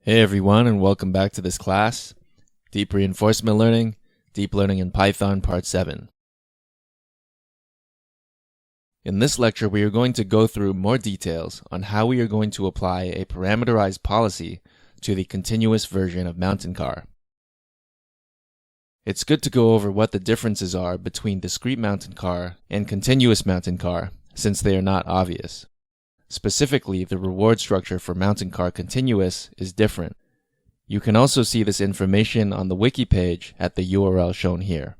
Hey everyone, and welcome back to this class, Deep Reinforcement Learning, Deep Learning in Python Part 7. In this lecture, we are going to go through more details on how we are going to apply a parameterized policy to the continuous version of Mountain Car. It's good to go over what the differences are between discrete Mountain Car and continuous Mountain Car, since they are not obvious. Specifically, the reward structure for Mountain Car Continuous is different. You can also see this information on the wiki page at the URL shown here.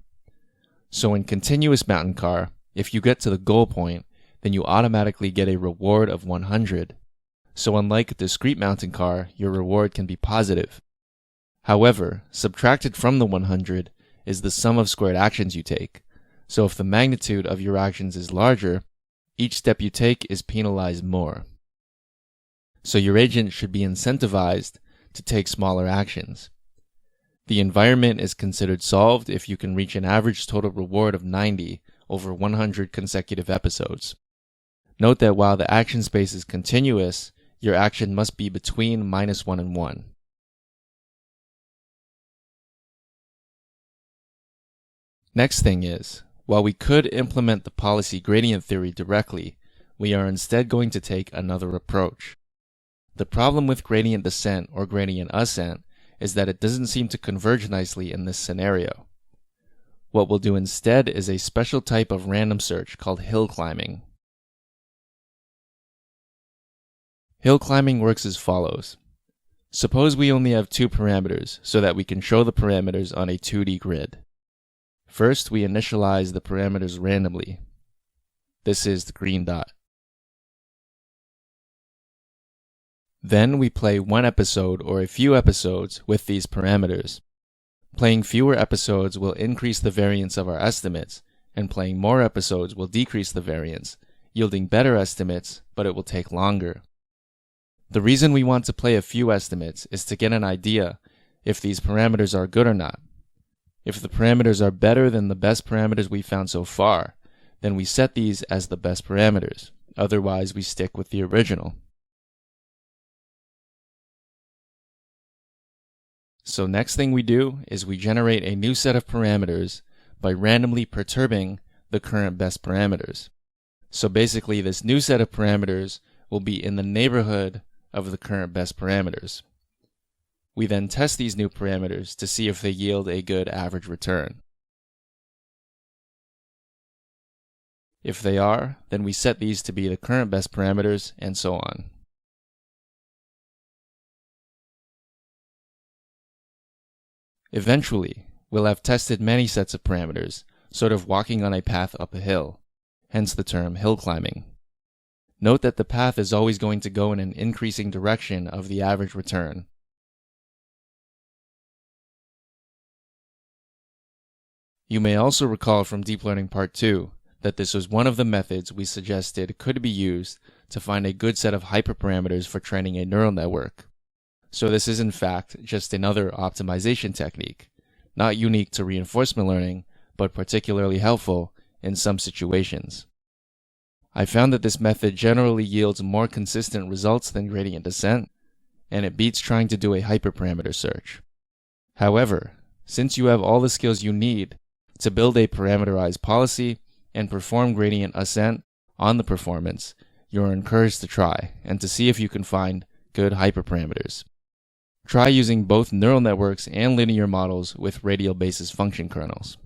So in Continuous Mountain Car, if you get to the goal point, then you automatically get a reward of 100. So unlike Discrete Mountain Car, your reward can be positive. However, subtracted from the 100 is the sum of squared actions you take. So if the magnitude of your actions is larger, each step you take is penalized more. So your agent should be incentivized to take smaller actions. The environment is considered solved if you can reach an average total reward of 90 over 100 consecutive episodes. Note that while the action space is continuous, your action must be between -1 and 1. Next thing is, while we could implement the policy gradient theory directly, we are instead going to take another approach. The problem with gradient descent or gradient ascent is that it doesn't seem to converge nicely in this scenario. What we'll do instead is a special type of random search called hill climbing. Hill climbing works as follows. Suppose we only have two parameters so that we can show the parameters on a 2D grid. First, we initialize the parameters randomly. This is the green dot. Then we play one episode or a few episodes with these parameters. Playing fewer episodes will increase the variance of our estimates, and playing more episodes will decrease the variance, yielding better estimates, but it will take longer. The reason we want to play a few estimates is to get an idea if these parameters are good or not. If the parameters are better than the best parameters we found so far, then we set these as the best parameters. Otherwise, we stick with the original. So next thing we do is we generate a new set of parameters by randomly perturbing the current best parameters. So basically, this new set of parameters will be in the neighborhood of the current best parameters. We then test these new parameters to see if they yield a good average return. If they are, then we set these to be the current best parameters, and so on. Eventually, we'll have tested many sets of parameters, sort of walking on a path up a hill, hence the term hill climbing. Note that the path is always going to go in an increasing direction of the average return. You may also recall from Deep Learning Part 2 that this was one of the methods we suggested could be used to find a good set of hyperparameters for training a neural network. So this is in fact just another optimization technique, not unique to reinforcement learning, but particularly helpful in some situations. I found that this method generally yields more consistent results than gradient descent, and it beats trying to do a hyperparameter search. However, since you have all the skills you need to build a parameterized policy and perform gradient ascent on the performance, you are encouraged to try and to see if you can find good hyperparameters. Try using both neural networks and linear models with radial basis function kernels.